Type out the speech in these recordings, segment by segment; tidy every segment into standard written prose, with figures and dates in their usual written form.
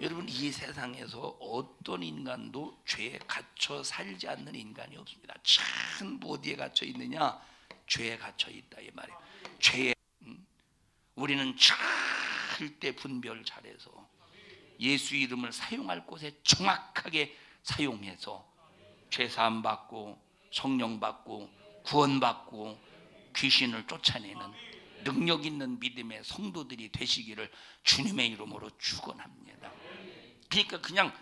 여러분, 이 세상에서 어떤 인간도 죄에 갇혀 살지 않는 인간이 없습니다. 전부 어디에 갇혀 있느냐? 죄에 갇혀 있다 이 말이에요. 죄에 우리는 절대 분별 잘해서 예수 이름을 사용할 곳에 정확하게 사용해서 죄 사함 받고 성령 받고 구원 받고 귀신을 쫓아내는 능력 있는 믿음의 성도들이 되시기를 주님의 이름으로 축원합니다. 그러니까 그냥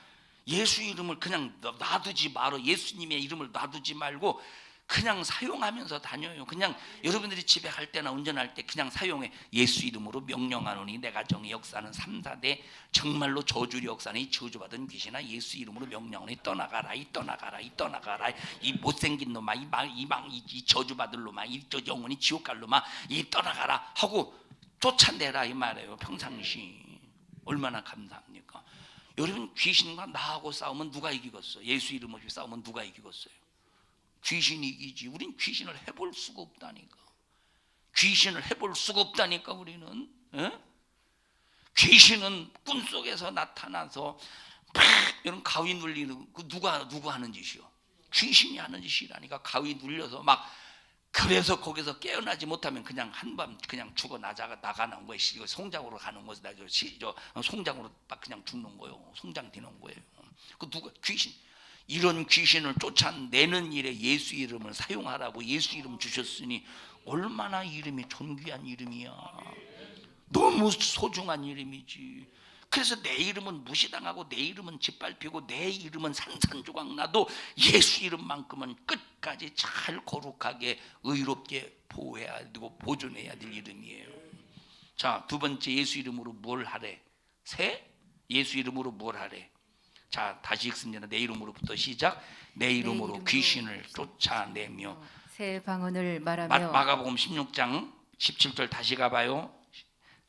예수 이름을 그냥 놔두지 말어. 예수님의 이름을 놔두지 말고 그냥 사용하면서 다녀요. 그냥 여러분들이 집에 갈 때나 운전할 때 그냥 사용해. 예수 이름으로 명령하노니 내 가정의 역사는 3, 4대 정말로 저주의 역사는 이 저주받은 귀신아 예수 이름으로 명령하노니 떠나가라 이 떠나가라 이 떠나가라 이 못생긴 놈아 이 저주받을 놈아 이 영혼이 지옥 갈 놈아 이 떠나가라 하고 쫓아내라 이 말이에요. 평상시 얼마나 감사합니까? 여러분, 귀신과 나하고 싸우면 누가 이기겠어요? 예수 이름으로 싸우면 누가 이기겠어요? 귀신이 이기지. 우린 귀신을 해볼 수가 없다니까. 귀신을 해볼 수가 없다니까. 우리는 귀신은 꿈속에서 나타나서 막 이런 가위 눌리는 그 누가 하는 짓이요? 귀신이 하는 짓이라니까. 가위 눌려서 막 그래서 거기서 깨어나지 못하면 그냥 한밤 그냥 죽어 나가는 거예요. 이거 송장으로 가는 거지. 송장으로 막 그냥 죽는 거예요. 송장 되는 거예요. 그 누가 귀신? 이런 귀신을 쫓아내는 일에 예수 이름을 사용하라고 예수 이름 주셨으니 얼마나 이름이 존귀한 이름이야. 너무 소중한 이름이지. 그래서 내 이름은 무시당하고 내 이름은 짓밟히고 내 이름은 산산조각 나도 예수 이름만큼은 끝까지 잘 거룩하게 의롭게 보호해야 되고 보존해야 될 이름이에요. 자, 두 번째, 예수 이름으로 뭘 하래? 예수 이름으로 뭘 하래? 자, 다시 읽습니다. 내 이름으로부터 시작. 내 이름으로 귀신을 쫓아내며 새 방언을 말하며. 마가복음 16장 17절 다시 가봐요.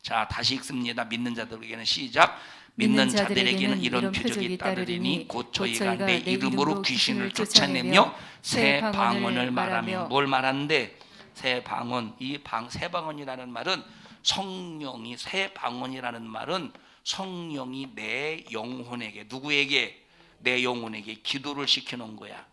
자, 다시 읽습니다. 믿는 자들에게는 시작. 믿는 자들에게는 이런 표적이 따르리니 곧 저희가 내 이름으로 귀신을 쫓아내며 새 방언을 말하며. 뭘 말하는데? 새 방언. 새 방언이라는 말은 성령이, 새 방언이라는 말은 성령이 내 영혼에게, 누구에게? 내 영혼에게 기도를 시켜놓은 거야.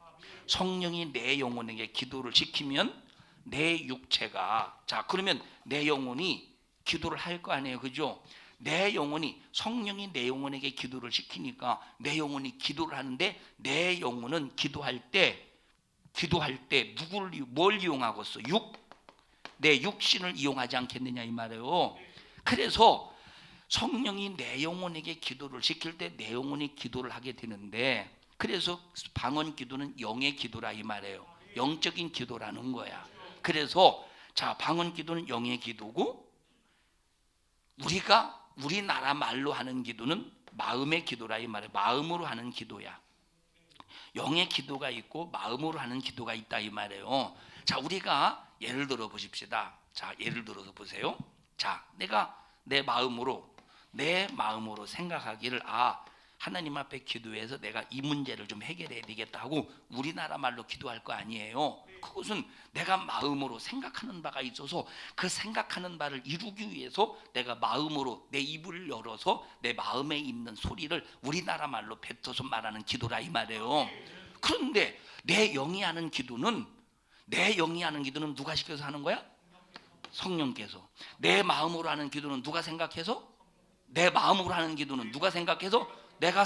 성령이 내 영혼에게 기도를 시키면 내 육체가, 자, 그러면 내 영혼이 기도를 할 거 아니에요, 그죠? 내 영혼이, 성령이 내 영혼에게 기도를 시키니까 내 영혼이 기도를 하는데 내 영혼은 기도할 때 뭘 이용하겠어? 내 육신을 이용하지 않겠느냐 이 말이에요. 그래서 성령이 내 영혼에게 기도를 시킬 때 내 영혼이 기도를 하게 되는데, 그래서 방언 기도는 영의 기도라 이 말이에요. 영적인 기도라는 거야. 그래서 자, 방언 기도는 영의 기도고 우리나라 말로 하는 기도는 마음의 기도라 이 말이에요. 마음으로 하는 기도야. 영의 기도가 있고 마음으로 하는 기도가 있다 이 말이에요. 자, 우리가 예를 들어 보십시다. 자, 예를 들어서 보세요. 자, 내가 내 마음으로 생각하기를 하나님 앞에 기도해서 내가 이 문제를 좀 해결해야 되겠다 하고 우리나라 말로 기도할 거 아니에요. 그것은 내가 마음으로 생각하는 바가 있어서 그 생각하는 바를 이루기 위해서 내가 마음으로 내 입을 열어서 내 마음에 있는 소리를 우리나라 말로 뱉어서 말하는 기도라 이 말이에요. 그런데 내 영이 하는 기도는 누가 시켜서 하는 거야? 성령께서. 내 마음으로 하는 기도는 누가 생각해서? 내 마음으로 하는 기도는 누가 생각해서? 내가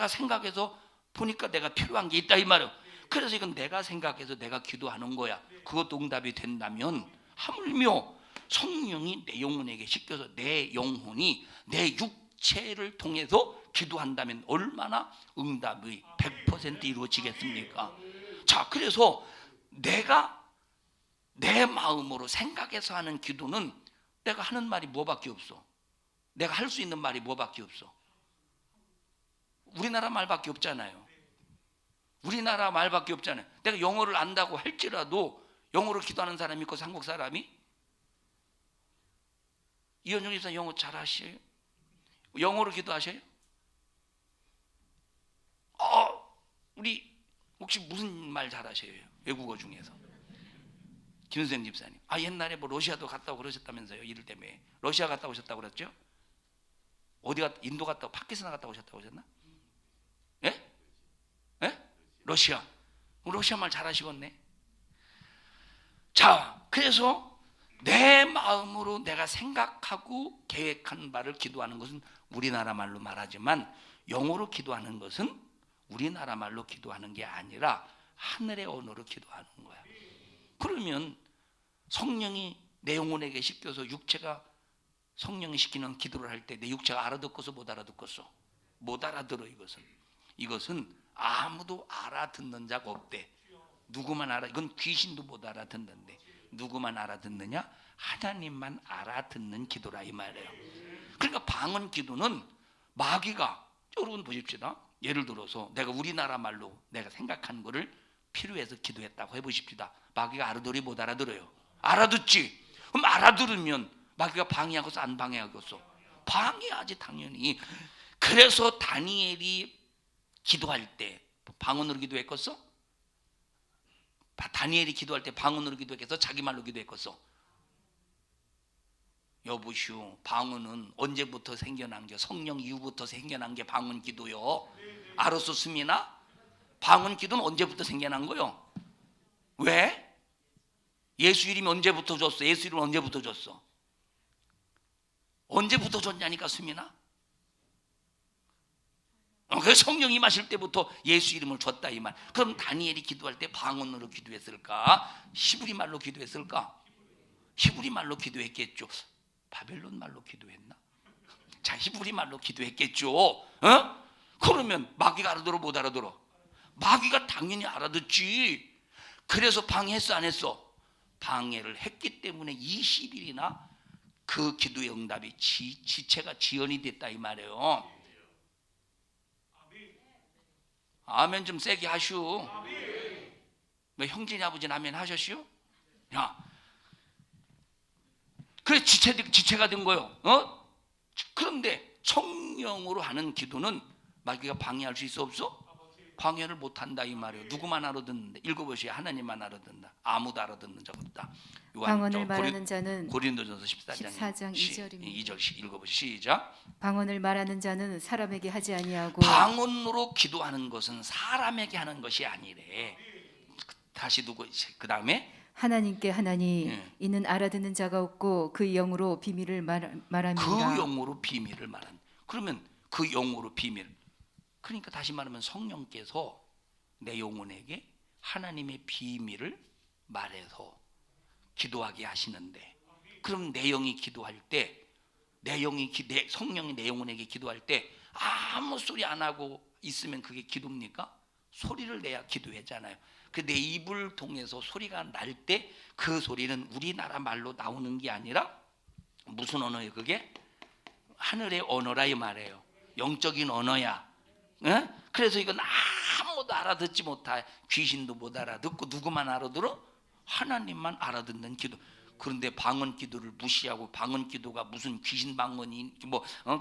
생각해서 보니까 내가 필요한 게 있다 이 말이에요. 그래서 이건 내가 생각해서 내가 기도하는 거야. 그것도 응답이 된다면 하물며 성령이 내 영혼에게 시켜서 내 영혼이 내 육체를 통해서 기도한다면 얼마나 응답이 100% 이루어지겠습니까? 자, 그래서 내가 내 마음으로 생각해서 하는 기도는 내가 하는 말이 뭐밖에 없어. 내가 할 수 있는 말이 뭐밖에 없어. 우리나라 말밖에 없잖아요. 내가 영어를 안다고 할지라도 영어로 기도하는 사람이 있고 한국 사람이. 이현정 집사 영어 잘하셔요? 영어로 기도하셔요? 우리 혹시 무슨 말 잘하셔요? 외국어 중에서. 김은생 집사님. 옛날에 뭐 러시아도 갔다 오고 그러셨다면서요. 일 때문에. 러시아 갔다 오셨다고 그랬죠? 어디 갔다 인도 갔다 파키스탄 갔다 오셨다고 하셨나? 예? 예? 러시아. 러시아 말 잘하시겠네. 자, 그래서 내 마음으로 내가 생각하고 계획한 바를 기도하는 것은 우리나라 말로 말하지만 영어로 기도하는 것은 우리나라 말로 기도하는 게 아니라 하늘의 언어로 기도하는 거야. 그러면 성령이 내 영혼에게 시켜서 육체가 성령이 시키는 기도를 할 때 내 육체가 알아듣고서 못 알아듣겠어? 못 알아들어. 이것은 아무도 알아듣는 자가 없대. 누구만 알아? 이건 귀신도 못 알아듣는데 누구만 알아듣느냐? 하나님만 알아듣는 기도라 이 말이에요. 그러니까 방언 기도는 마귀가, 여러분 보십시다. 예를 들어서 내가 우리나라 말로 내가 생각한 거를 필요해서 기도했다고 해보십시다. 마귀가 알아들이 못 알아들어요? 알아듣지. 그럼 알아들으면 마귀가 방해하겠어 안 방해하겠어? 방해하지 당연히. 그래서 다니엘이 기도할 때 방언으로 기도했겠어? 다니엘이 기도할 때 방언으로 기도했겠어? 자기 말로 기도했겠어? 여보시오, 방언은 언제부터 생겨난 게? 성령 이후부터 생겨난 게 방언 기도요. 알았었습니나? 방언 기도는 언제부터 생겨난 거요? 왜? 예수 이름이 언제부터 줬어? 예수 이름 언제부터 줬어? 언제부터 줬냐니까 수민아? 그 성령 임하실 때부터 예수 이름을 줬다 이 말. 그럼 다니엘이 기도할 때 방언으로 기도했을까? 히브리 말로 기도했을까? 히브리 말로 기도했겠죠. 바벨론 말로 기도했나? 자, 히브리 말로 기도했겠죠. 어? 그러면 마귀가 알아들어 못 알아들어? 마귀가 당연히 알아듣지. 그래서 방해했어 안 했어? 방해를 했기 때문에 20일이나 그 기도의 응답이 지체가 지연이 됐다 이 말이에요. 아멘 좀 세게 하시오. 뭐 형제니 아버지는 아멘 하셨시오? 야, 그래 지체가 된 거요. 그런데 성령으로 하는 기도는 마귀가 방해할 수 있어 없어? 방해를 못한다 이 말이에요. 누구만 알아듣는데? 읽어보시오. 하나님만 알아듣는다. 아무도 알아듣는 자 없다. 방언을 말하는 자는 고린도전서 14장 2절입니다. 2절 읽어보시오. 시작. 방언을 말하는 자는 사람에게 하지 아니하고 방언으로 기도하는 것은 사람에게 하는 것이 아니래. 다시 두고 그 다음에 하나님께 하나니 이는 알아듣는 자가 없고 그 영으로 비밀을 말합니다. 그 영으로 비밀을 말한. 그러면 그 영으로 비밀. 그러니까 다시 말하면 성령께서 내 영혼에게 하나님의 비밀을 말해서 기도하게 하시는데, 그럼 내 영이 기도할 때, 성령이 내 영혼에게 기도할 때 아무 소리 안 하고 있으면 그게 기도입니까? 소리를 내야 기도하잖아요. 그 내 입을 통해서 소리가 날 때 그 소리는 우리나라 말로 나오는 게 아니라 무슨 언어예요? 그게 하늘의 언어라 이 말이에요. 영적인 언어야. 에? 그래서 이건 아무도 알아듣지 못해. 귀신도 못 알아듣고 누구만 알아들어? 하나님만 알아듣는 기도. 그런데 방언 기도를 무시하고 방언 기도가 무슨 귀신 방언이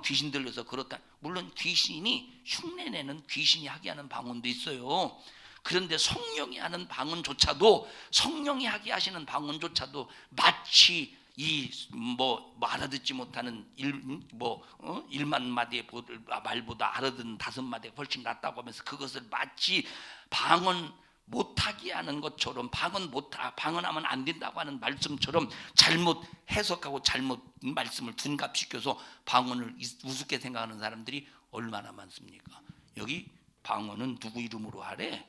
귀신 들려서 그렇다. 물론 귀신이 흉내내는 귀신이 하게 하는 방언도 있어요. 그런데 성령이 하는 방언조차도, 성령이 하게 하시는 방언조차도 마치 알아듣지 못하는 1만 마디의 말보다 알아듣는 5마디가 훨씬 낫다고 하면서 그것을 마치 방언 못하게 하는 것처럼, 방언하면 안 된다고 하는 말씀처럼 잘못 해석하고 잘못 말씀을 둔갑시켜서 방언을 우습게 생각하는 사람들이 얼마나 많습니까? 여기 방언은 누구 이름으로 하래?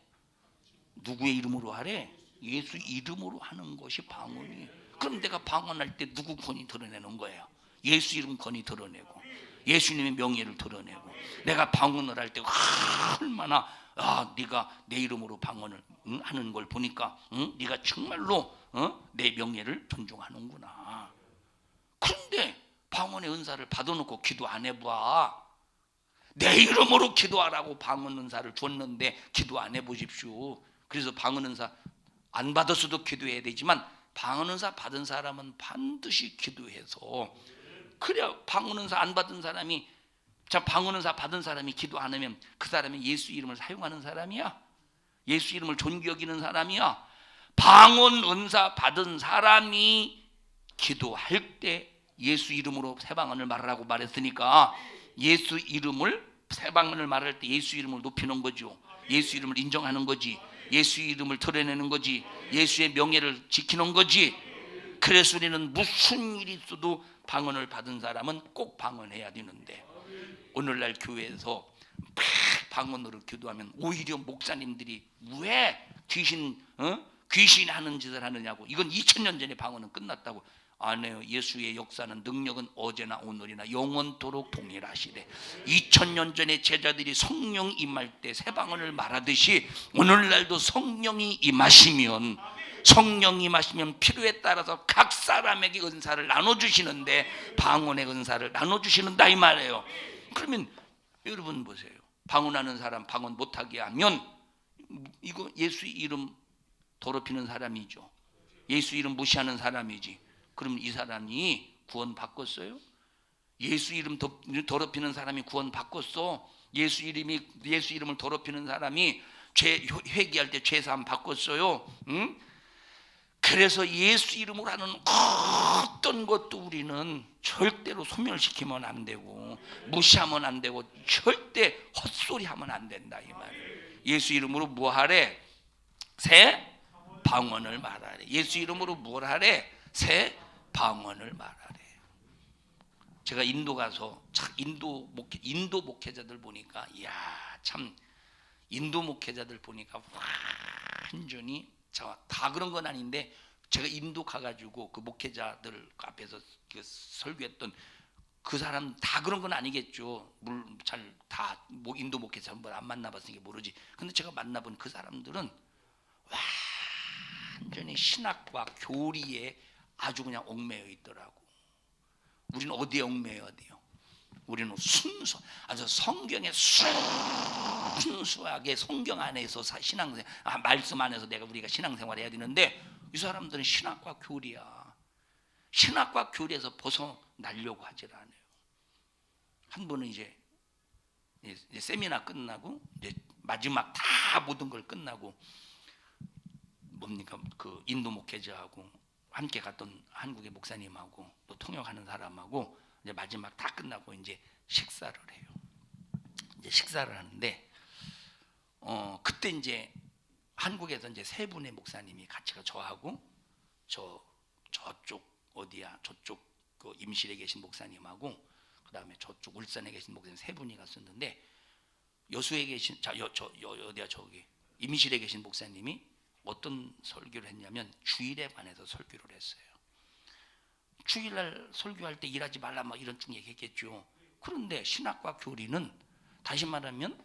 누구의 이름으로 하래? 예수 이름으로 하는 것이 방언이에요. 그럼 내가 방언할 때 누구 권위 드러내는 거예요? 예수 이름 권위 드러내고 예수님의 명예를 드러내고. 내가 방언을 할 때 얼마나 네가 내 이름으로 방언을 하는 걸 보니까 네가 정말로 내 명예를 존중하는구나. 그런데 방언의 은사를 받아놓고 기도 안 해봐. 내 이름으로 기도하라고 방언 은사를 줬는데 기도 안 해보십시오. 그래서 방언 은사 안 받았어도 기도해야 되지만 방언 은사 받은 사람은 반드시 기도해서, 그래야 방언 은사 안 받은 사람이, 방언 은사 받은 사람이 기도 안 하면 그 사람이 예수 이름을 사용하는 사람이야? 예수 이름을 존귀 여기는 사람이야? 방언 은사 받은 사람이 기도할 때 예수 이름으로 새 방언을 말하라고 말했으니까 예수 이름을 세 방언을 말할 때 예수 이름을 높이는 거죠. 예수 이름을 인정하는 거지. 예수 이름을 드러내는 거지. 예수의 명예를 지키는 거지. 그래서 우리는 무슨 일이 있어도 방언을 받은 사람은 꼭 방언해야 되는데, 오늘날 교회에서 막 방언으로 기도하면 오히려 목사님들이 왜 귀신 하는 짓을 하느냐고. 이건 2000년 전에 방언은 끝났다고. 안 해요. 예수의 역사는 능력은 어제나 오늘이나 영원토록 동일하시대. 2000년 전에 제자들이 성령 임할 때 새 방언을 말하듯이 오늘날도 성령이 임하시면 필요에 따라서 각 사람에게 은사를 나눠주시는데, 방언의 은사를 나눠주시는다 이 말이에요. 그러면 여러분 보세요. 방언하는 사람 방언 못하게 하면 이거 예수 이름 더럽히는 사람이죠. 예수 이름 무시하는 사람이지. 그럼 이 사람이 구원 바꿨어요? 예수 이름 더럽히는 사람이 구원 바꿨어? 예수 이름을 더럽히는 사람이 회개할 때 죄 사함 바꿨어요? 응? 그래서 예수 이름으로 하는 어떤 것도 우리는 절대로 소멸시키면 안 되고 무시하면 안 되고 절대 헛소리하면 안 된다 이 말이에요. 예수 이름으로 뭐 하래? 새 방언을 말하래. 예수 이름으로 뭘 하래? 새 방언을 말하래. 제가 인도 가서 인도 목회자들 보니까, 이야 참 인도 목회자들 보니까 완전히 다 그런 건 아닌데, 제가 인도 가가지고 그 목회자들 앞에서 설교했던 그 사람 다 그런 건 아니겠죠. 잘 다 인도 목회자 한번 안 만나봤으니까 모르지. 근데 제가 만나본 그 사람들은 완전히 신학과 교리에 아주 그냥 얽매여 있더라고. 우리는 어디에 얽매여야 돼요? 우리는 아주 성경에 순수하게 성경 안에서 신앙생활, 말씀 안에서 우리가 신앙생활 해야 되는데, 이 사람들은 신학과 교리야. 신학과 교리에서 벗어나려고 하질 않아요. 한 번은 이제 세미나 끝나고 이제 마지막 다 모든 걸 끝나고 뭡니까 그 인도 목회자하고 함께 갔던 한국의 목사님하고 또 통역하는 사람하고 이제 마지막 다 끝나고 이제 식사를 해요. 이제 식사를 하는데 그때 이제 한국에서 이제 세 분의 목사님이 같이 저하고 저쪽 어디야 저쪽 그 임실에 계신 목사님하고 그다음에 저쪽 울산에 계신 목사님 세 분이 갔었는데, 여수에 계신 어디야 저기 임실에 계신 목사님이 어떤 설교를 했냐면 주일에 관해서 설교를 했어요. 주일날 설교할 때 일하지 말라 막 이런 쭉 얘기했겠죠. 그런데 신학과 교리는 다시 말하면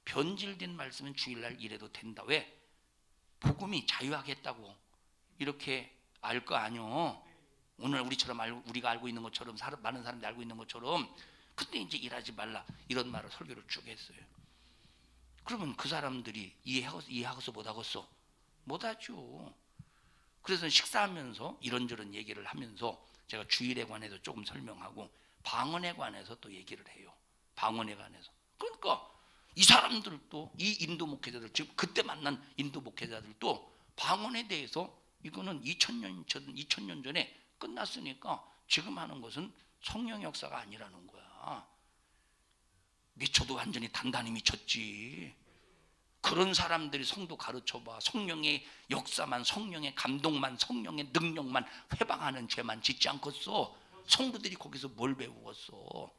변질된 말씀은 주일날 일해도 된다. 왜? 복음이 자유하겠다고 이렇게 알 거 아니요. 오늘 우리가 알고 있는 것처럼 많은 사람들이 알고 있는 것처럼. 근데 이제 일하지 말라 이런 말을 설교를 쭉 했어요. 그러면 그 사람들이 이해하겠어 못하겠어? 못하죠. 그래서 식사하면서 이런저런 얘기를 하면서 제가 주일에 관해서 조금 설명하고 방언에 관해서 또 얘기를 해요. 방언에 관해서. 그러니까 이 사람들도 이 인도 목회자들, 지금 그때 만난 인도 목회자들도 방언에 대해서 이거는 2000년 전에 끝났으니까 지금 하는 것은 성령의 역사가 아니라는 거야. 미쳐도 완전히 단단히 미쳤지. 그런 사람들이 성도 가르쳐봐. 성령의 역사만, 성령의 감동만, 성령의 능력만, 회방하는 죄만 짓지 않겠어. 성도들이 거기서 뭘 배우겠어.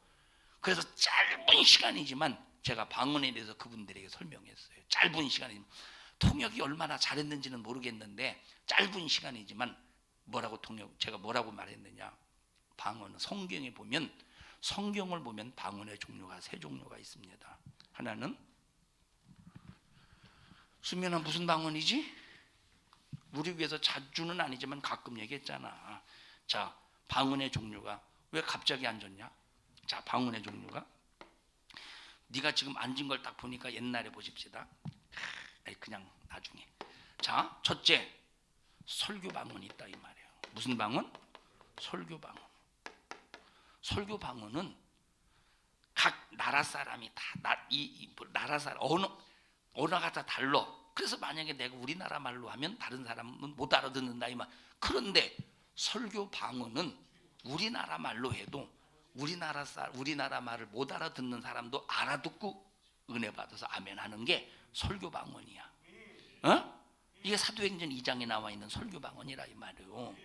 그래서 짧은 시간이지만 제가 방언에 대해서 그분들에게 설명했어요. 짧은 시간이지만. 통역이 얼마나 잘했는지는 모르겠는데 짧은 시간이지만 제가 뭐라고 말했느냐. 방언은 성경을 보면 방언의 종류가 세 종류가 있습니다. 하나는 수면아 무슨 방언이지? 우리 위해서 자주는 아니지만 가끔 얘기했잖아. 자, 방언의 종류가 왜 갑자기 앉았냐? 자, 방언의 종류가 네가 지금 앉은 걸 딱 보니까 옛날에 보십시다. 그냥 나중에. 자, 첫째 설교 방언이 있다 이 말이에요. 무슨 방언? 설교 방언. 설교 방언은 각 나라 사람이 다 나라 사람 언어가 다 달라. 그래서 만약에 내가 우리나라 말로 하면 다른 사람은 못 알아듣는다 이 말. 그런데 설교 방언은 우리나라 말로 해도 우리나라 말을 못 알아듣는 사람도 알아듣고 은혜 받아서 아멘 하는 게 설교 방언이야. 이게 사도행전 2장에 나와 있는 설교 방언이라 이 말이에요.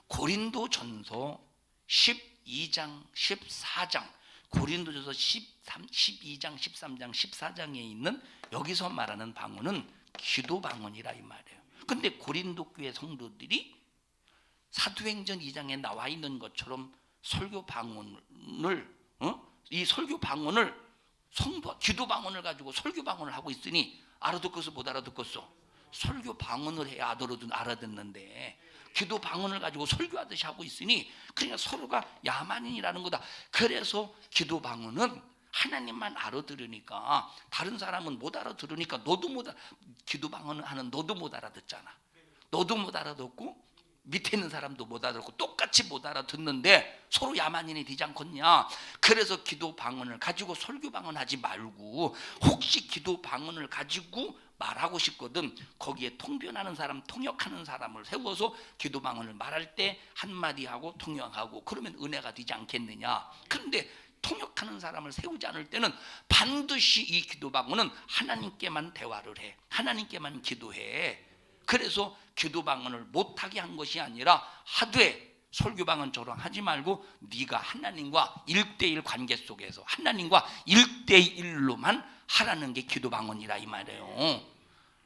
고린도전서 12장 14장, 고린도전서 12장 13장 14장에 있는 여기서 말하는 방언은 기도 방언이라 이 말이에요. 근데 고린도 교회 성도들이 사도행전 2장에 나와 있는 것처럼 설교 방언을 이 설교 방언을 성도 기도 방언을 가지고 설교 방언을 하고 있으니 알아듣겠어 못 알아듣겠어? 설교 방언을 해야 알아듣는데 기도 방언을 가지고 설교하듯이 하고 있으니 그러니까 서로가 야만인이라는 거다. 그래서 기도 방언은 하나님만 알아들으니까 다른 사람은 못 알아들으니까 기도 방언을 하는 너도 못 알아듣잖아. 너도 못 알아듣고 밑에 있는 사람도 못 알아듣고 똑같이 못 알아듣는데 서로 야만인이 되지 않겠냐. 그래서 기도 방언을 가지고 설교 방언하지 말고 혹시 기도 방언을 가지고 말하고 싶거든 거기에 통변하는 사람, 통역하는 사람을 세워서 기도 방언을 말할 때 한마디 하고 통역하고 그러면 은혜가 되지 않겠느냐. 그런데 통역하는 사람을 세우지 않을 때는 반드시 이 기도 방언은 하나님께만 대화를 해. 하나님께만 기도해. 그래서 기도 방언을 못하게 한 것이 아니라 하되 설교 방언처럼 하지 말고 네가 하나님과 1대1 관계 속에서 하나님과 1대1로만 하라는 게 기도 방언이라 이 말이에요.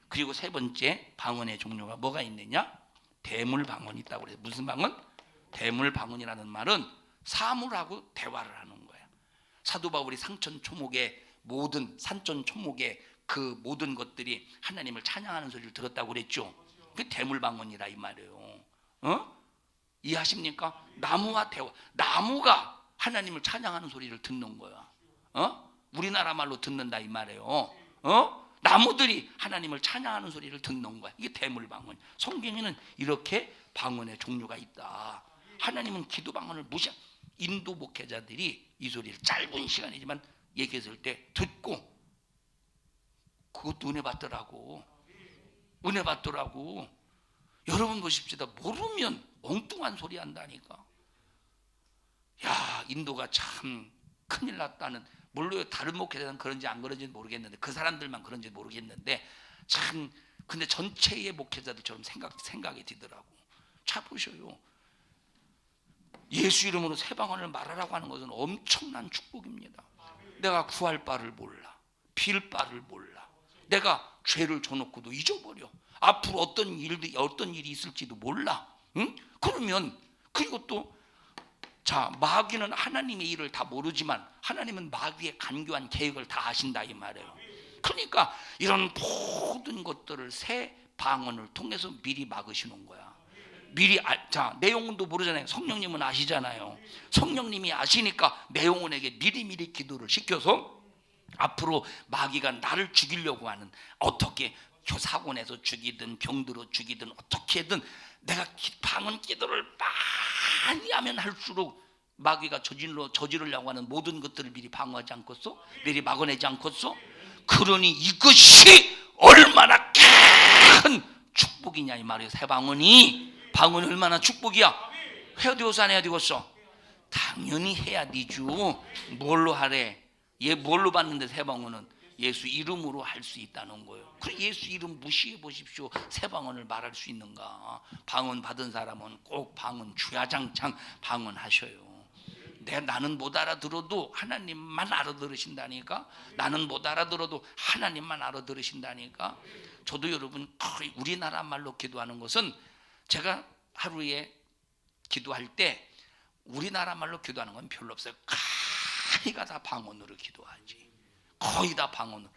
그리고 세 번째 방언의 종류가 뭐가 있느냐? 대물 방언이 있다고 그래요. 무슨 방언? 대물 방언이라는 말은 사물하고 대화를 하는 거예요. 사도 바울이 산천 초목의 그 모든 것들이 하나님을 찬양하는 소리를 들었다고 그랬죠. 그 대물방언이라 이 말이에요. 이해하십니까? 나무와 대화. 나무가 하나님을 찬양하는 소리를 듣는 거야. 우리나라 말로 듣는다 이 말이에요. 나무들이 하나님을 찬양하는 소리를 듣는 거야. 이게 대물방언. 성경에는 이렇게 방언의 종류가 있다. 하나님은 기도 방언을 인도 목회자들이 이 소리를 짧은 시간이지만 얘기했을 때 듣고 그것도 은혜 받더라고. 은혜 받더라고. 여러분 보십시다. 모르면 엉뚱한 소리 한다니까. 야, 인도가 참 큰일 났다는. 물론 다른 목회자는 그런지 안 그런지는 모르겠는데 그 사람들만 그런지 모르겠는데 참 근데 전체의 목회자들처럼 생각이 들더라고. 자 보셔요. 예수 이름으로 새 방언을 말하라고 하는 것은 엄청난 축복입니다. 내가 구할 바를 몰라. 빌 바를 몰라. 내가 죄를 져놓고도 잊어버려. 앞으로 어떤 일이 있을지도 몰라. 응? 그러면 그리고 또 자 마귀는 하나님의 일을 다 모르지만 하나님은 마귀의 간교한 계획을 다 아신다 이 말이에요. 그러니까 이런 모든 것들을 새 방언을 통해서 미리 막으시는 거야. 자 내용도 모르잖아요. 성령님은 아시잖아요. 성령님이 아시니까 내 영혼에게 미리미리 기도를 시켜서 앞으로 마귀가 나를 죽이려고 하는 어떻게 사고 내서 죽이든 병들어 죽이든 어떻게든 내가 방언 기도를 많이 하면 할수록 마귀가 저지르려고 하는 모든 것들을 미리 방어하지 않겠어? 미리 막아내지 않겠어? 그러니 이것이 얼마나 큰 축복이냐 이 말이에요. 새 방언이 얼마나 축복이야. 해야 되겠어 안 해야 되겠어? 당연히 해야 되죠. 뭘로 하래? 얘 뭘로 받는데 새 방언은 예수 이름으로 할 수 있다는 거예요. 그래 예수 이름 무시해 보십시오. 새 방언을 말할 수 있는가? 방언 받은 사람은 꼭 방언 주야장창 방언하셔요. 나는 못 알아들어도 하나님만 알아들으신다니까. 나는 못 알아들어도 하나님만 알아들으신다니까. 저도 여러분 거의 우리나라 말로 기도하는 것은 제가 하루에 기도할 때 우리나라 말로 기도하는 건 별로 없어요. 거의가 다 방언으로 기도하지. 거의 다 방언으로.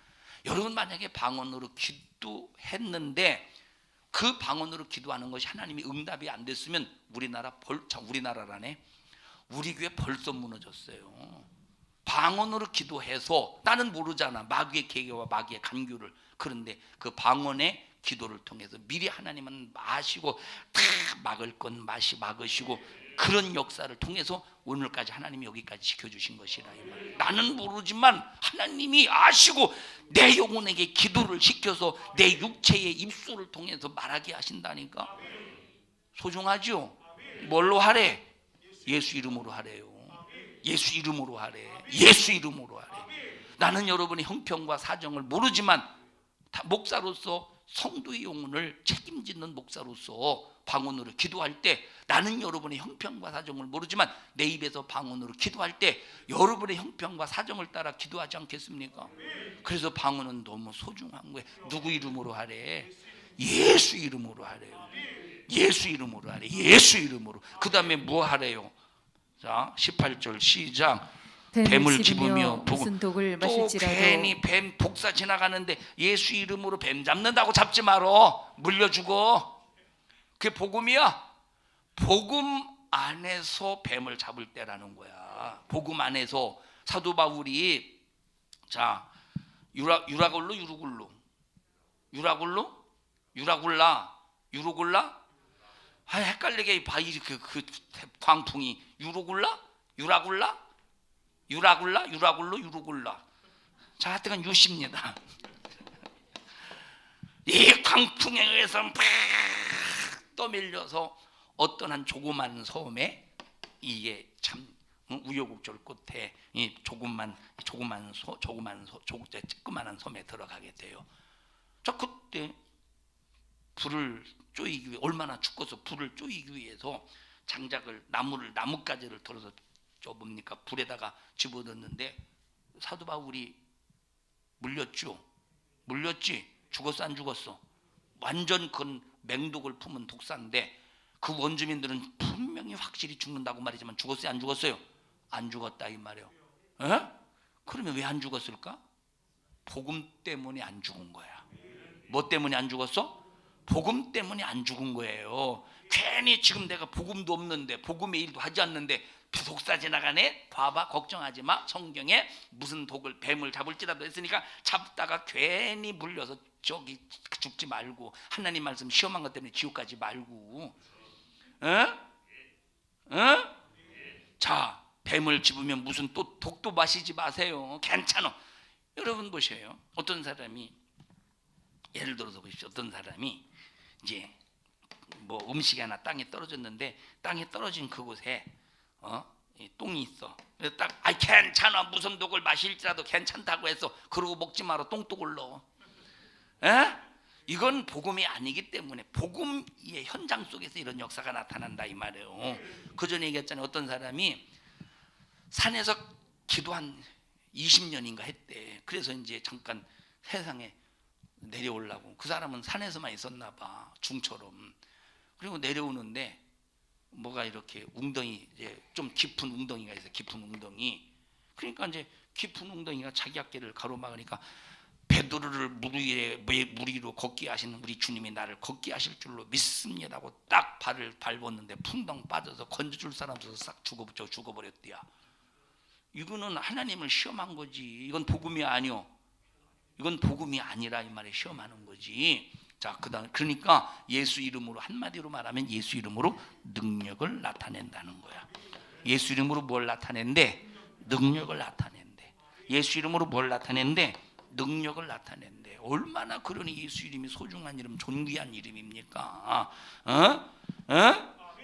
여러분 만약에 방언으로 기도했는데 그 방언으로 기도하는 것이 하나님이 응답이 안 됐으면 우리나라라네. 우리 교회 벌써 무너졌어요. 방언으로 기도해서 나는 모르잖아. 마귀의 계계와 마귀의 간교를. 그런데 그 방언의 기도를 통해서 미리 하나님은 아시고 다 막을 건 막으시고 그런 역사를 통해서 오늘까지 하나님이 여기까지 지켜주신 것이라. 나는 모르지만 하나님이 아시고 내 영혼에게 기도를 시켜서 내 육체의 입술을 통해서 말하게 하신다니까. 소중하죠? 뭘로 하래? 예수 이름으로 하래요. 예수 이름으로 하래. 예수 이름으로 하래. 나는 여러분의 형편과 사정을 모르지만 목사로서 성도의 영혼을 책임지는 목사로서 방언으로 기도할 때, 나는 여러분의 형편과 사정을 모르지만 내 입에서 방언으로 기도할 때 여러분의 형편과 사정을 따라 기도하지 않겠습니까? 그래서 방언은 너무 소중한 거예요. 누구 이름으로 하래? 예수 이름으로 하래요. 예수 이름으로 하래. 예수 이름으로. 그 다음에 뭐 하래요? 자, 18절 시작. 뱀을 집으며 무슨 독을 또 마실지라도. 괜히 뱀 복사 지나가는데 예수 이름으로 뱀 잡는다고 잡지 말어. 물려주고. 그게 복음이야. 복음 안에서 뱀을 잡을 때라는 거야. 복음 안에서. 사도 바울이 자, 유라굴로 유루굴로 유라굴로 유라굴라 유루굴라, 아, 헷갈리게 봐. 그 광풍이 유루굴라 유라굴라 유라굴라 유라굴로 유루굴라. 자, 하여튼 유십니다. 이 광풍에 의해서 팍 떠밀려서 어떤 한 조그만 섬에, 이게 참 우여곡절 끝에 이 조그만한 섬에 들어가게 돼요. 자, 그때 불을 쪼이기 위해, 얼마나 죽어서 불을 쪼이기 위해서 장작을 나뭇가지를 털어서 뭡니까 불에다가 집어넣는데, 사도 바울이 물렸지? 죽었어 안 죽었어? 완전 그건 맹독을 품은 독사인데 그 원주민들은 분명히 확실히 죽는다고 말이지만 죽었어요 안 죽었어요? 안 죽었다 이 말이에요. 에? 그러면 왜 안 죽었을까? 복음 때문에 안 죽은 거야. 뭐 때문에 안 죽었어? 복음 때문에 안 죽은 거예요. 괜히 지금 내가 복음도 없는데, 복음의 일도 하지 않는데 독사 지나가네? 봐봐, 걱정하지 마. 성경에 무슨 독을, 뱀을 잡을지라도 했으니까 잡다가 괜히 물려서 저기 죽지 말고, 하나님 말씀 시험한 것 때문에 지옥 가지 말고. 자, 뱀을 집으면 무슨 또 독도 마시지 마세요. 괜찮아. 여러분 보세요. 어떤 사람이, 예를 들어서 보십시오. 어떤 사람이 이제 뭐 음식이 하나 땅에 떨어졌는데, 땅에 떨어진 그곳에 똥이 있어. 그래서 딱, 아, 괜찮아. 무슨 독을 마실지라도 괜찮다고 해서 그러고 먹지 마라. 똥독을 넣어. 이건 복음이 아니기 때문에, 복음의 현장 속에서 이런 역사가 나타난다 이 말이에요. 그 전에 얘기했잖아요. 어떤 사람이 산에서 기도 한 20년인가 했대. 그래서 이제 잠깐 세상에 내려오려고. 그 사람은 산에서만 있었나 봐, 중처럼. 그리고 내려오는데 뭐가 이렇게 웅덩이, 이제 좀 깊은 웅덩이가 있어. 깊은 웅덩이. 그러니까 이제 깊은 웅덩이가 자기 앞길을 가로막으니까, 베드로를 물 위로 걷게 하시는 우리 주님이 나를 걷게 하실 줄로 믿습니다고 딱 발을 밟았는데 풍덩 빠져서 건져줄 사람 없어서 싹 죽어버렸대요. 이거는 하나님을 시험한 거지. 이건 복음이 아니요. 이건 복음이 아니라 이 말에 시험하는 거지. 자, 그다음, 그러니까 예수 이름으로, 한마디로 말하면 예수 이름으로 능력을 나타낸다는 거야. 예수 이름으로 뭘 나타낸대? 능력을 나타낸대. 예수 이름으로 뭘 나타낸대? 능력을 나타낸대. 얼마나 그러니 예수 이름이 소중한 이름, 존귀한 이름입니까?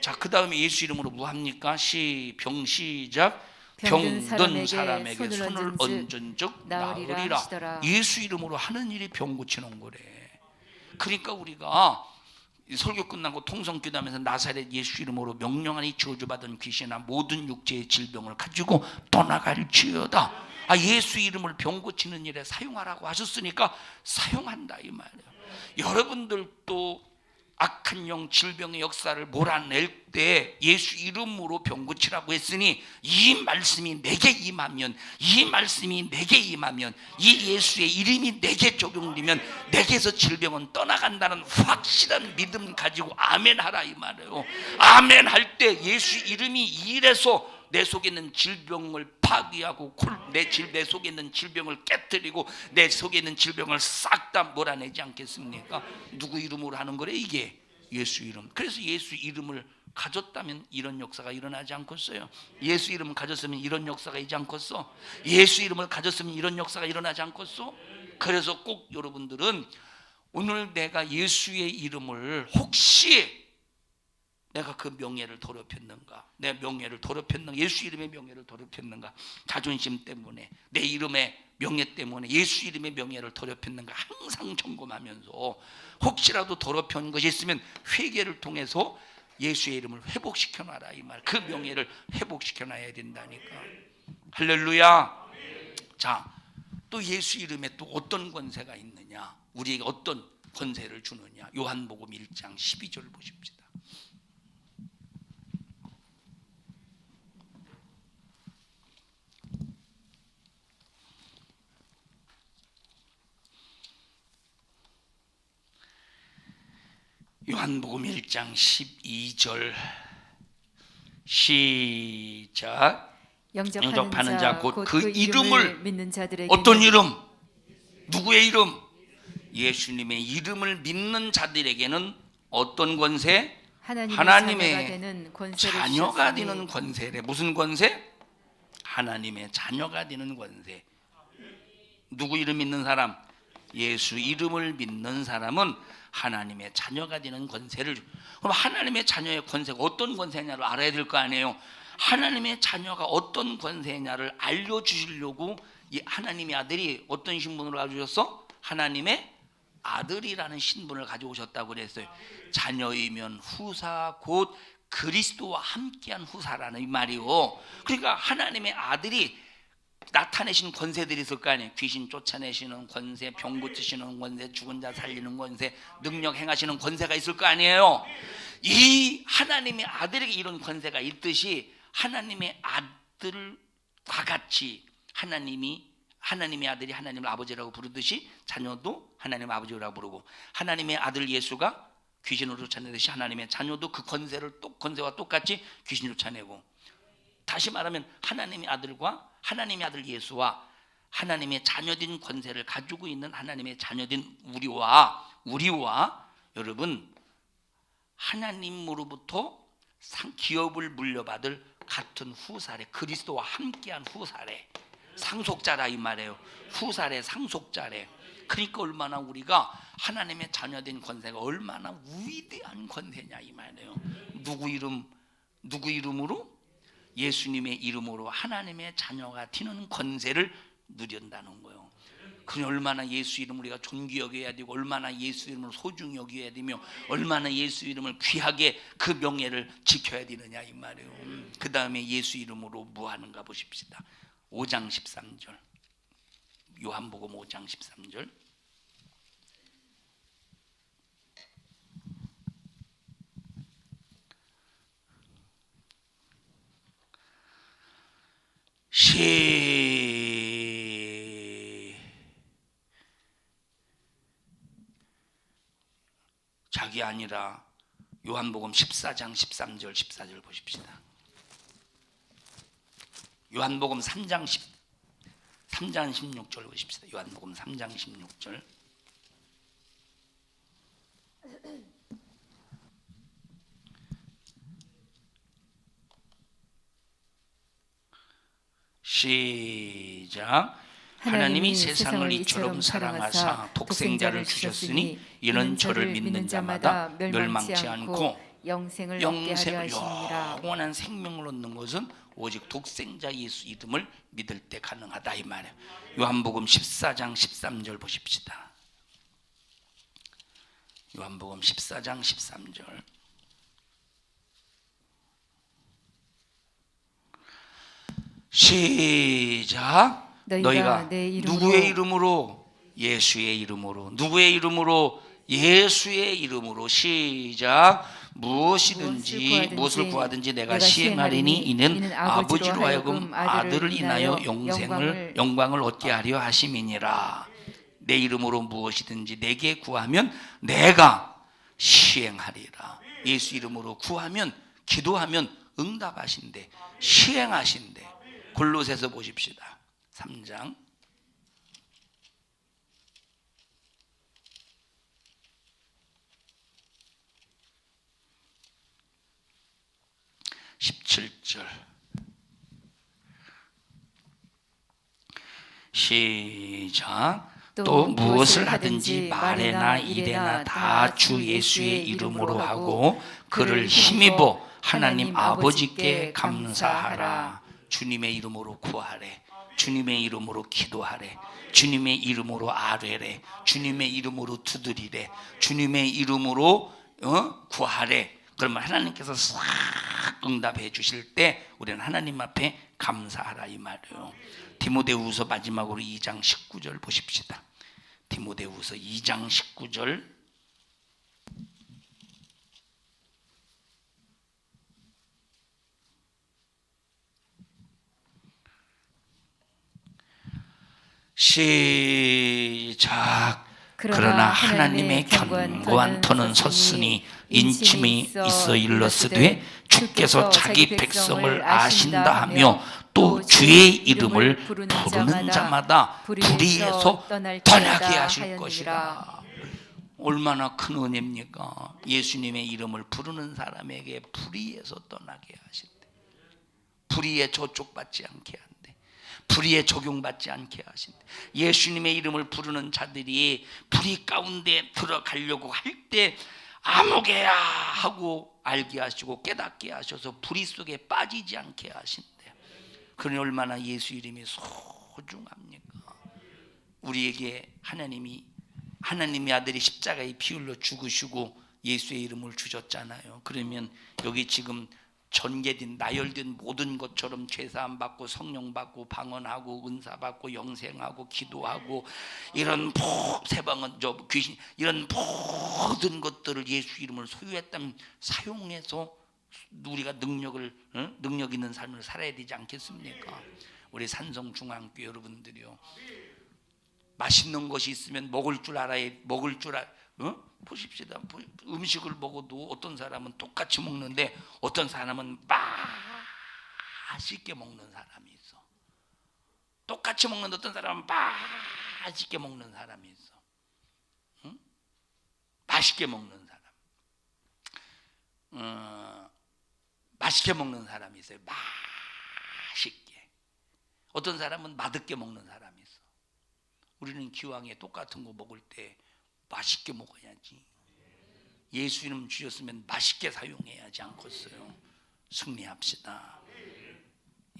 자, 그 다음에 예수 이름으로 뭐 합니까? 시작. 병든 사람에게 손을 얹은 즉 나으리라. 예수 이름으로 하는 일이 병 고치는 거래. 그러니까 우리가 설교 끝나고 통성 기도하면서 나사렛 예수 이름으로 명령하니 저주받은 귀신이나 모든 육체의 질병을 가지고 떠나갈지어다. 아, 예수 이름을 병 고치는 일에 사용하라고 하셨으니까 사용한다 이 말이에요. 여러분들도 악한 영, 질병의 역사를 몰아낼 때 예수 이름으로 병 고치라고 했으니, 이 말씀이 내게 임하면, 이 말씀이 내게 임하면, 이 예수의 이름이 내게 적용되면 내게서 질병은 떠나간다는 확실한 믿음 가지고 아멘 하라 이 말이에요. 아멘 할 때 예수 이름이 일해서 내 속에 있는 질병을 파괴하고, 내 속에 있는 질병을 깨뜨리고, 내 속에 있는 질병을 싹 다 몰아내지 않겠습니까? 누구 이름으로 하는 거래? 이게 예수 이름. 그래서 예수 이름을 가졌다면 이런 역사가 일어나지 않겠어요? 예수 이름을 가졌으면 이런 역사가 있지 않겠어? 예수 이름을 가졌으면 이런 역사가 일어나지 않겠어? 그래서 꼭 여러분들은 오늘 내가 예수의 이름을 혹시 내가 그 명예를 더럽혔는가? 내 명예를 더럽혔는가? 예수 이름의 명예를 더럽혔는가? 자존심 때문에, 내 이름의 명예 때문에 예수 이름의 명예를 더럽혔는가? 항상 점검하면서 혹시라도 더럽힌 것이 있으면 회개를 통해서 예수의 이름을 회복시켜 놔라 이 말. 그 명예를 회복시켜 놔야 된다니까. 할렐루야. 자, 또 예수 이름에 또 어떤 권세가 있느냐? 우리에게 어떤 권세를 주느냐? 요한복음 1장 12절 보십시다. 요한복음 1장 12절 시작. 영접하는 자 곧 그 이름을 믿는 자들에게 어떤 이름? 누구의 이름? 예수님의 이름을 믿는 자들에게는 어떤 권세? 하나님의 자녀가 되는 권세래. 무슨 권세? 하나님의 자녀가 되는 권세. 누구 이름 믿는 사람? 예수 이름을 믿는 사람은 하나님의 자녀가 되는 권세를. 그럼 하나님의 자녀의 권세가 어떤 권세냐를 알아야 될 거 아니에요. 하나님의 자녀가 어떤 권세냐를 알려주시려고 이 하나님의 아들이 어떤 신분으로 가져오셨어? 하나님의 아들이라는 신분을 가져오셨다고 그랬어요. 자녀이면 후사 곧 그리스도와 함께한 후사라는 이 말이요. 그러니까 하나님의 아들이 나타내신 권세들이 있을 거 아니에요. 귀신 쫓아내시는 권세, 병 고치시는 권세, 죽은 자 살리는 권세, 능력 행하시는 권세가 있을 거 아니에요. 이 하나님의 아들에게 이런 권세가 있듯이 하나님의 아들과 같이 하나님의 아들이 하나님을 아버지라고 부르듯이 자녀도 하나님 아버지라고 부르고, 하나님의 아들 예수가 귀신을 쫓아내듯이 하나님의 자녀도 그 권세와 똑같이 귀신을 쫓아내고, 다시 말하면 하나님의 아들과 하나님의 아들 예수와 하나님의 자녀된 권세를 가지고 있는 하나님의 자녀된 우리와 여러분 하나님으로부터 기업을 물려받을 같은 후사래. 그리스도와 함께한 후사래. 상속자라 이 말이에요. 후사래, 상속자래. 그러니까 얼마나 우리가 하나님의 자녀된 권세가 얼마나 위대한 권세냐 이 말이에요. 누구 이름으로? 예수님의 이름으로 하나님의 자녀가 되는 권세를 누린다는 거예요. 그럼 얼마나 예수 이름을 우리가 존귀 여겨야 되고, 얼마나 예수 이름을 소중히 여겨야 되며, 얼마나 예수 이름을 귀하게 그 명예를 지켜야 되느냐 이 말이에요. 그 다음에 예수 이름으로 뭐 하는가 보십시다. 5장 13절 요한복음 5장 13절 시작이 아니라 요한복음 14장 13절 14절 보십시다. 요한복음 3장 16절 보십시다. 요한복음 3장 16절 시작. 하나님이 세상을 이처럼 사랑하사 독생자를 주셨으니 이는 저를 믿는 자마다 멸망치 않고 영생을 영원한 생명을 얻는 것은 오직 독생자 예수 이름을 믿을 때 가능하다 이 말이에요. 요한복음 14장 13절 보십시다. 요한복음 14장 13절 시작. 너희가 누구의 이름으로? 예수의 이름으로. 누구의 이름으로? 예수의 이름으로. 시작. 무엇을 구하든지 내가 시행하리니 이는 아버지로 하여금 아들을 인하여 영광을 얻게 하려 하심이니라. 내 이름으로 무엇이든지 내게 구하면 내가 시행하리라. 예수 이름으로 구하면, 기도하면 응답하신대, 시행하신대. 골로새서 보십시다. 3장 17절 시작. 또 무엇을 하든지 말에나 일에나 다 주 예수의 이름으로 하고 그를 힘입어 하나님 아버지께 감사하라. 주님의 이름으로 구하래. 주님의 이름으로 기도하래. 주님의 이름으로 아뢰래. 주님의 이름으로 두드리래. 주님의 이름으로 구하래. 그러면 하나님께서 싹 응답해 주실 때 우리는 하나님 앞에 감사하라 이 말이에요. 디모데후서 마지막으로 2장 19절 보십시다. 디모데후서 2장 19절. 시작. 그러나 하나님의 견고한 터는 섰으니 인침이 있어 일렀으되 주께서 자기 백성을 아신다 하며 또 주의 이름을 부르는 자마다 불의에서 떠나게 하실 것이라. 얼마나 큰 은혜입니까? 예수님의 이름을 부르는 사람에게 불의에서 떠나게 하신대. 불의에 저촉받지 않게 한대. 불의에 적용받지 않게 하신대. 예수님의 이름을 부르는 자들이 불의 가운데 들어가려고 할 때 아무개야 하고 알게 하시고 깨닫게 하셔서 불의 속에 빠지지 않게 하신대. 그러니 얼마나 예수 이름이 소중합니까? 우리에게 하나님의 아들이 십자가에 피 흘려 죽으시고 예수의 이름을 주셨잖아요. 그러면 여기 지금 전개된 나열된 모든 것처럼 죄사함 받고 성령 받고 방언하고 은사 받고 영생하고 기도하고 이런 세방은 귀신 이런 모든 것들을 예수 이름을 소유했다면 사용해서 우리가 능력 있는 삶을 살아야 되지 않겠습니까? 우리 산성중앙교회 여러분들이요, 맛있는 것이 있으면 먹을 줄 알아야 보십시다. 음식을 먹어도 어떤 사람은 똑같이 먹는데 어떤 사람은 맛있게 먹는 사람이 있어. 똑같이 먹는데 어떤 사람은 맛있게 먹는 사람이 있어. 응? 맛있게 먹는 사람. 맛있게 먹는 사람이 있어요. 맛있게. 어떤 사람은 맛없게 먹는 사람이 있어. 우리는 기왕에 똑같은 거 먹을 때 맛있게 먹어야지. 예수 이름 주셨으면 맛있게 사용해야지 않겠어요? 승리합시다.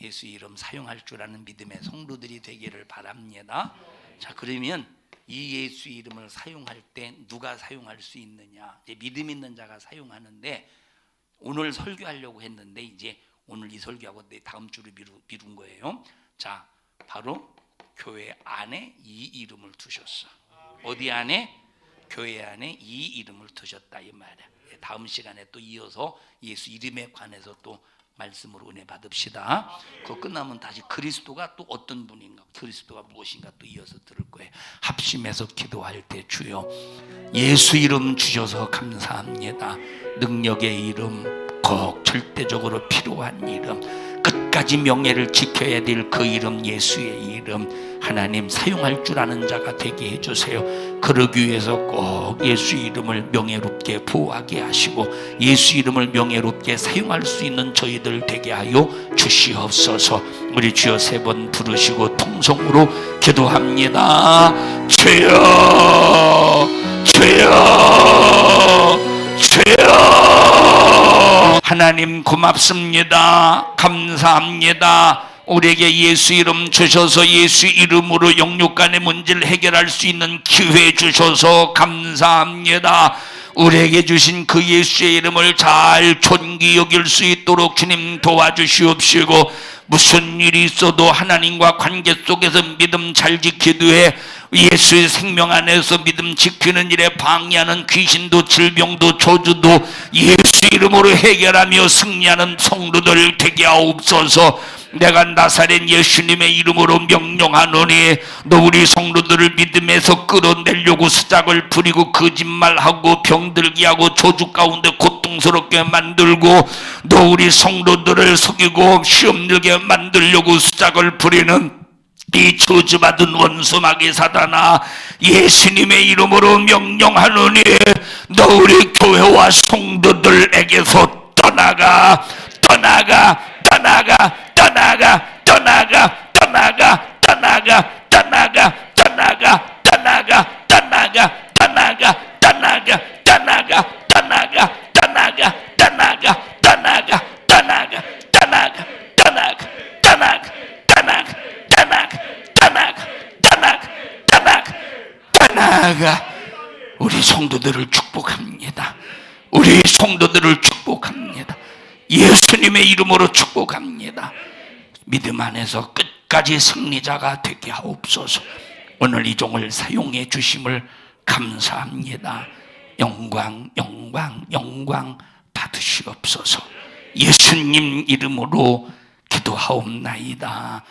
예수 이름 사용할 줄 아는 믿음의 성도들이 되기를 바랍니다. 자, 그러면 이 예수 이름을 사용할 때 누가 사용할 수 있느냐? 이제 믿음 있는 자가 사용하는데, 오늘 설교하려고 했는데 이제 오늘 이 설교하고 내 다음 주를 미룬 거예요. 자, 바로 교회 안에 이 이름을 두셨어. 어디 안에? 교회 안에 이 이름을 두셨다 이 말이야. 다음 시간에 또 이어서 예수 이름에 관해서 또 말씀으로 은혜 받읍시다. 그거 끝나면 다시 그리스도가 또 어떤 분인가, 그리스도가 무엇인가 또 이어서 들을 거예요. 합심해서 기도할 때 주여 예수 이름 주셔서 감사합니다. 능력의 이름, 꼭 절대적으로 필요한 이름, 끝까지 명예를 지켜야 될 그 이름, 예수의 이름 하나님 사용할 줄 아는 자가 되게 해주세요. 그러기 위해서 꼭 예수 이름을 명예롭게 보호하게 하시고 예수 이름을 명예롭게 사용할 수 있는 저희들 되게 하여 주시옵소서. 우리 주여 세 번 부르시고 통성으로 기도합니다. 주여 주여 주여. 하나님 고맙습니다. 감사합니다. 우리에게 예수 이름 주셔서 예수 이름으로 영육간의 문제를 해결할 수 있는 기회 주셔서 감사합니다. 우리에게 주신 그 예수의 이름을 잘 존귀 여길 수 있도록 주님 도와주시옵시고, 무슨 일이 있어도 하나님과 관계 속에서 믿음 잘 지키되 예수의 생명 안에서 믿음 지키는 일에 방해하는 귀신도 질병도 저주도 예수 이름으로 해결하며 승리하는 성도들 되게 하옵소서. 내가 나사렛 예수님의 이름으로 명령하노니 너 우리 성도들을 믿음에서 끌어내려고 수작을 부리고 거짓말하고 병들게 하고 저주 가운데 고통스럽게 만들고 너 우리 성도들을 속이고 시험 들게 만들려고 수작을 부리는 이 저주받은 원수 마귀 사단아, 예수님의 이름으로 명령하노니 너 우리 교회와 성도들에게서 떠나가 떠나가 떠나가 떠나가 떠나가 떠나가 떠나가 떠나가 떠나가 떠나가 나아가 우리 성도들을 축복합니다. 우리 성도들을 축복합니다. 예수님의 이름으로 축복합니다. 믿음 안에서 끝까지 승리자가 되게 하옵소서. 오늘 이 종을 사용해 주심을 감사합니다. 영광 영광 영광 받으시옵소서. 예수님 이름으로 기도하옵나이다.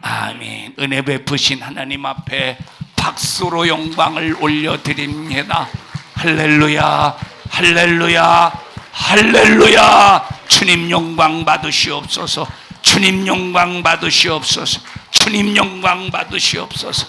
아멘. 은혜 베푸신 하나님 앞에 박수로 영광을 올려드립니다. 할렐루야 할렐루야 할렐루야. 주님 영광 받으시옵소서. 주님 영광 받으시옵소서. 주님 영광 받으시옵소서.